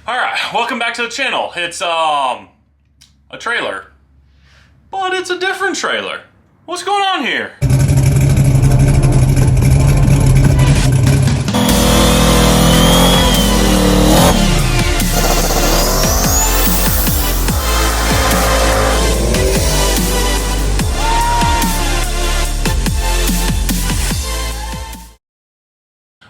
Alright, welcome back to the channel. It's a trailer. But it's a different trailer. What's going on here?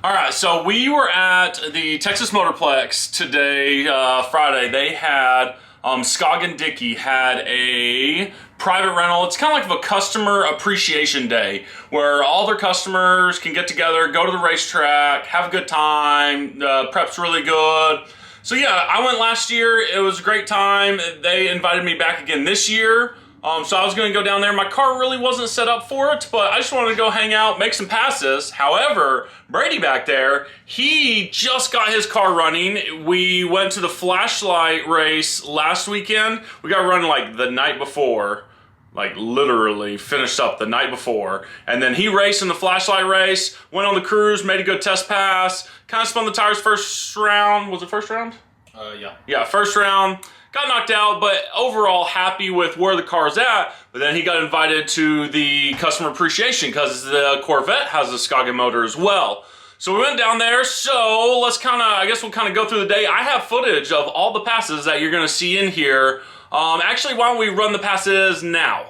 Alright, so we were at the Texas Motorplex today, Friday. They had, Scoggin Dickey had a private rental. It's kind of like a customer appreciation day where all their customers can get together, go to the racetrack, have a good time. The prep's really good. So yeah, I went last year. It was a great time. They invited me back again this year. So I was going to go down there. My car really wasn't set up for it, but I just wanted to go hang out, make some passes. However, Brady back there, he just got his car running. We went to the flashlight race last weekend. We got running like the night before, like literally finished up the night before. And then he raced in the flashlight race, went on the cruise, made a good test pass, kind of spun the tires first round. Was it first round? Yeah. Yeah, first round. Got knocked out, but overall happy with where the car's at. But then he got invited to the customer appreciation because the Corvette has a Scoggin motor as well. So we went down there. So let's I guess we'll kind of go through the day. I have footage of all the passes that you're going to see in here. Actually, why don't we run the passes now?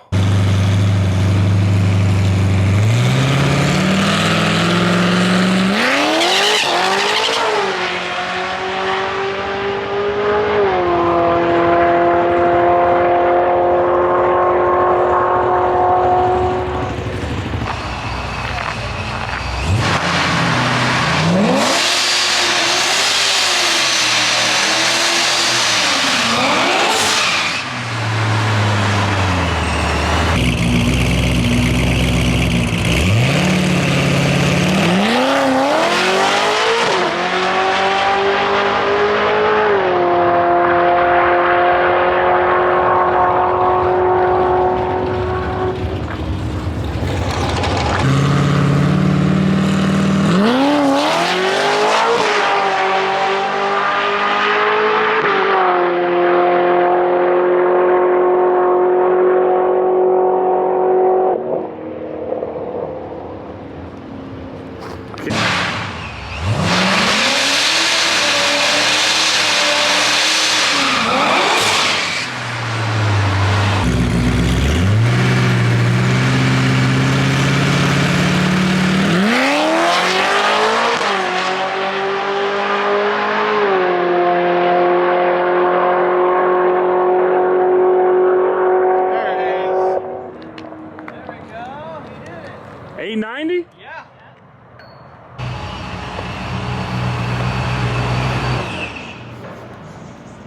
$890? Yeah.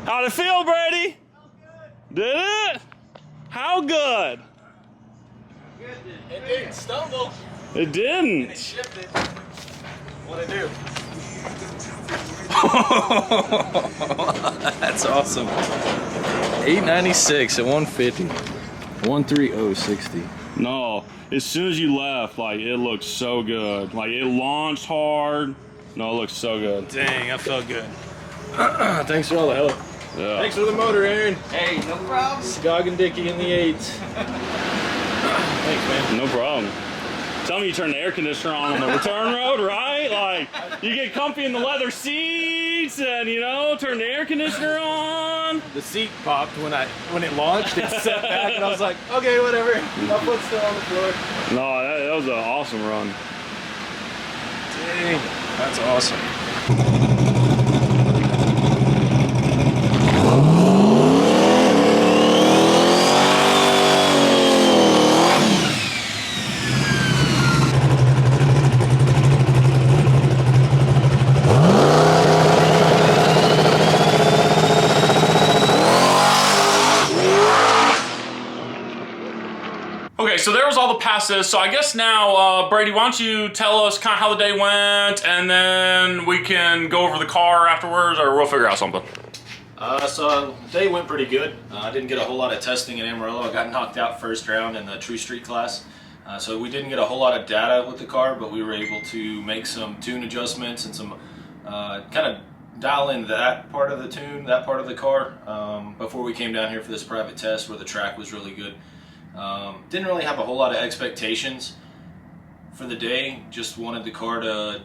How'd it feel, Brady? Good. Did it? How good? Good. It didn't stumble. It didn't. And it shifted. What'd it do? That's awesome. 896 at 150. 13060. No, as soon as you left, like, it looked so good. Like, it launched hard. No, it looks so good. Dang, I felt good. Thanks for all the help. Yeah. Thanks for the motor, Aaron. Hey, no problem. Scoggin Dickey in the 8s. Thanks, man. No problem. Tell me you turn the air conditioner on the return road, right? Like, you get comfy in the leather seats and, you know, turn the air conditioner on. The seat popped when it launched. It set back, and I was like, okay, whatever. My foot's still on the floor. No, that was an awesome run. Dang, that's awesome. Okay, so there was all the passes. So I guess now, Brady, why don't you tell us kind of how the day went, and then we can go over the car afterwards, or we'll figure out something. So the day went pretty good. I didn't get a whole lot of testing in Amarillo. I got knocked out first round in the True Street class. So we didn't get a whole lot of data with the car, but we were able to make some tune adjustments and some kind of dial in that part of the tune, that part of the car, before we came down here for this private test where the track was really good. Didn't really have a whole lot of expectations for the day. Just wanted the car to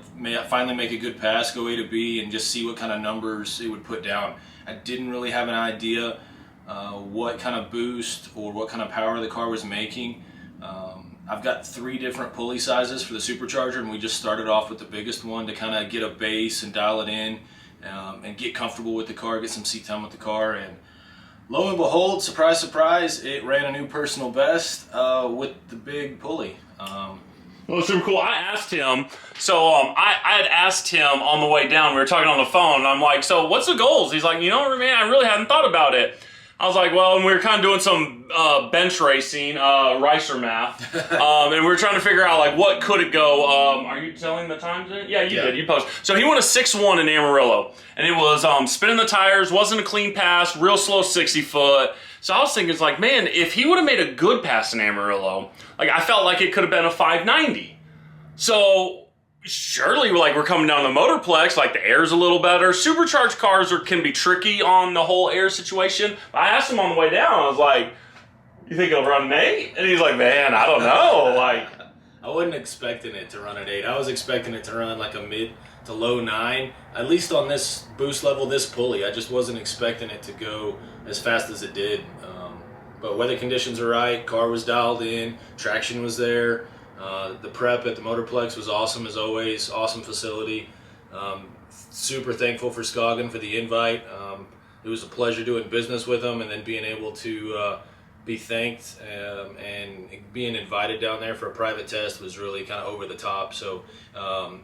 finally make a good pass, go A to B, and just see what kind of numbers it would put down. I didn't really have an idea what kind of boost or what kind of power the car was making. I've got 3 different pulley sizes for the supercharger, and we just started off with the biggest one to kind of get a base and dial it in, and get comfortable with the car, get some seat time with the car. And lo and behold, surprise, surprise, it ran a new personal best with the big pulley. Well, it's super cool. I asked him, so I had asked him on the way down, we were talking on the phone, and I'm like, so what's the goals? He's like, you know, man, I really hadn't thought about it. I was like, well, and we were kind of doing some bench racing, ricer math, and we were trying to figure out, like, what could it go. Are you telling the times in? Yeah, you did. You posted. So he went a 6.1 in Amarillo, and it was spinning the tires, wasn't a clean pass, real slow 60-foot. So I was thinking, it's like, man, if he would have made a good pass in Amarillo, like, I felt like it could have been a 590. So surely, like, we're coming down the Motorplex, like, the air's a little better. Supercharged cars can be tricky on the whole air situation. I asked him on the way down, I was like, you think it'll run an 8? And he's like, man, I don't know. Like, I wasn't expecting it to run at 8. I was expecting it to run like a mid to low 9, at least on this boost level, this pulley. I just wasn't expecting it to go as fast as it did. But weather conditions are right, car was dialed in, traction was there. The prep at the Motorplex was awesome as always, awesome facility. Super thankful for Scoggin for the invite. It was a pleasure doing business with them, and then being able to be thanked and being invited down there for a private test was really kind of over the top. So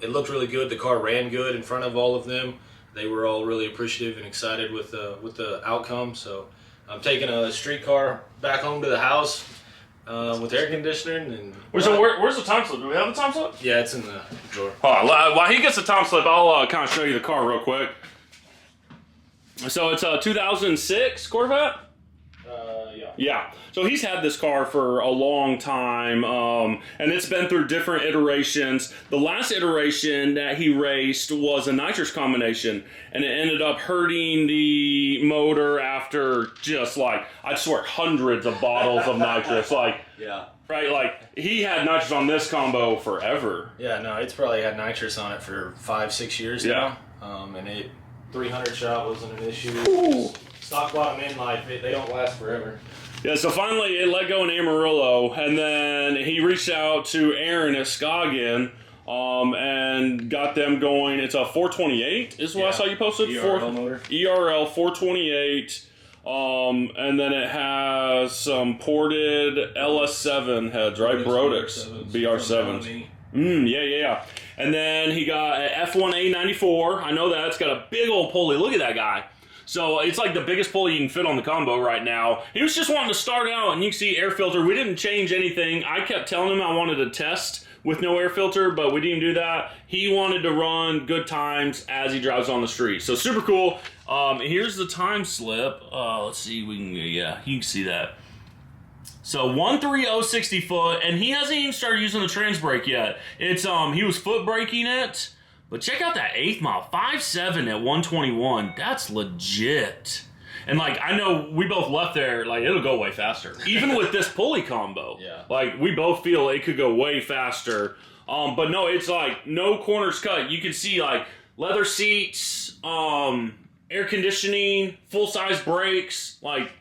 it looked really good. The car ran good in front of all of them. They were all really appreciative and excited with the outcome. So I'm taking a street car back home to the house with air conditioning. And so where's the time slip? Do we have the time slip? yeah, it's in the drawer. While he gets the time slip, I'll kind of show you the car real quick. So it's a 2006 Corvette? Yeah. Yeah. So he's had this car for a long time, and it's been through different iterations. The last iteration that he raced was a nitrous combination, and it ended up hurting the motor after just, like, I swear, hundreds of bottles of nitrous. Like, Yeah. right? Like, he had nitrous on this combo forever. Yeah, no, it's probably had nitrous on it for 5-6 years now. And it 300 shot wasn't an issue. Ooh. Stock bottom in life, they don't last forever. Yeah, so finally it let go in Amarillo, and then he reached out to Aaron at Scoggin, and got them going. It's a 428 is what I saw you posted. ERL motor. ERL 428, and then it has some ported LS7 heads, right? Brodix BR7s. Yeah. And then he got an F1A-94. I know that. It's got a big old pulley. Look at that guy. So it's like the biggest pulley you can fit on the combo right now. He was just wanting to start out, and you can see air filter. We didn't change anything. I kept telling him I wanted to test with no air filter, but we didn't do that. He wanted to run good times as he drives on the street. So super cool. Here's the time slip. Let's see, you can see that. So 130 60 foot, and he hasn't even started using the trans brake yet. It's he was foot braking it. But check out that 8th mile, 5.7 at 121. That's legit. And, like, I know we both left there, like, it'll go way faster. Even with this pulley combo. Yeah. Like, we both feel it could go way faster. But no, it's like no corners cut. You can see, like, leather seats, air conditioning, full-size brakes. Like,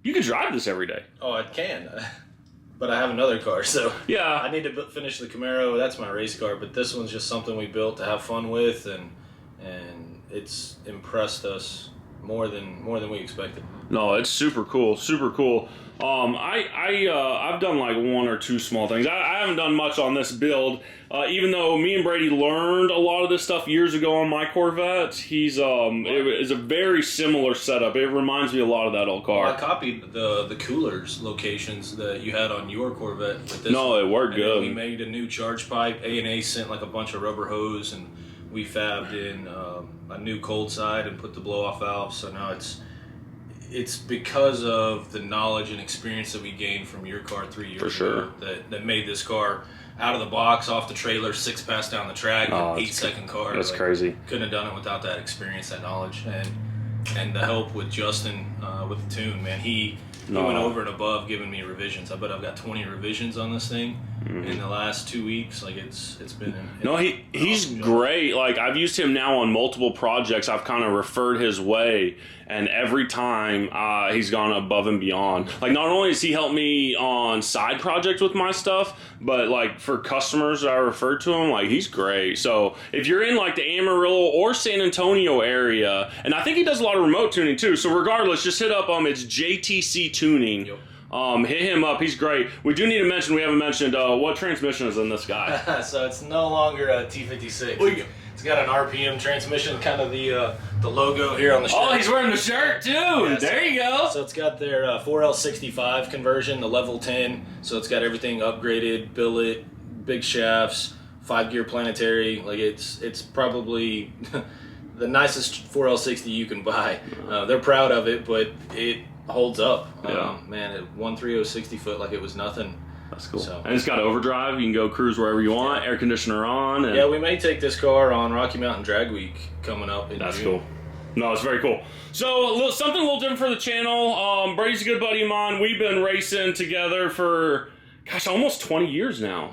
you can drive this every day. Oh, I can. But I have another car, so yeah, I need to finish the Camaro. That's my race car, but this one's just something we built to have fun with, and it's impressed us more than we expected. No, it's super cool, super cool. I've done like 1 or 2 small things. I haven't done much on this build, even though me and Brady learned a lot of this stuff years ago on my Corvette. It is a very similar setup. It reminds me a lot of that old car. Well, I copied the coolers locations that you had on your Corvette with this. No, it worked good. We made a new charge pipe. A&A sent like a bunch of rubber hose, and we fabbed in a new cold side and put the blow-off valve. So now it's because of the knowledge and experience that we gained from your car 3 years ago that made this car out of the box, off the trailer, 6 pass down the track, 8-second car. That's crazy. Couldn't have done it without that experience, that knowledge, and the help with Justin with the tune. Man, he went over and above giving me revisions. I bet I've got 20 revisions on this thing in the last 2 weeks. Like it's been. He's great. Like I've used him now on multiple projects. I've kind of referred his way, and every time he's gone above and beyond. Like not only does he help me on side projects with my stuff, but like for customers that I refer to him, like he's great. So if you're in like the Amarillo or San Antonio area, and I think he does a lot of remote tuning too. So regardless, just hit up it's JTC Tuning. Yep. Hit him up. He's great. We do need to mention, we haven't mentioned what transmission is in this guy. So it's no longer a T56. It's got an RPM transmission, kind of the logo here on the shirt. Oh, he's wearing the shirt too. Yeah, there you go. So it's got their 4L65 conversion, the level 10. So it's got everything upgraded, billet, big shafts, 5-gear planetary. Like it's probably the nicest 4L60 you can buy. They're proud of it, but it holds up. Man, it won 360 foot like it was nothing. That's cool. So, and it's got overdrive. You can go cruise wherever you want. Air conditioner on. And yeah, we may take this car on Rocky Mountain Drag Week coming up in That's June. Cool. No, it's very cool. So something a little different for the channel. Brady's a good buddy of mine. We've been racing together for, gosh, almost 20 years now.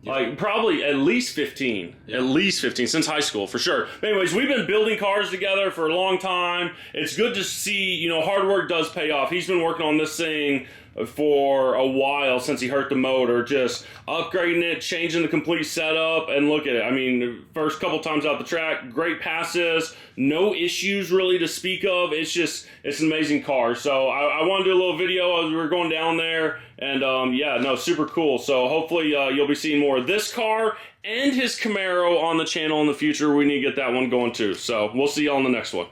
Like probably at least 15. At least 15 since high school for sure. But anyways, we've been building cars together for a long time. It's good to see, hard work does pay off. He's been working on this thing for a while since he hurt the motor, just upgrading it, changing the complete setup, and look at it. I mean, first couple times out the track, great passes, no issues really to speak of. It's an amazing car. So I want to do a little video as we were going down there, and super cool. So hopefully you'll be seeing more of this car and his Camaro on the channel in the future. We need to get that one going too. So we'll see you on the next one.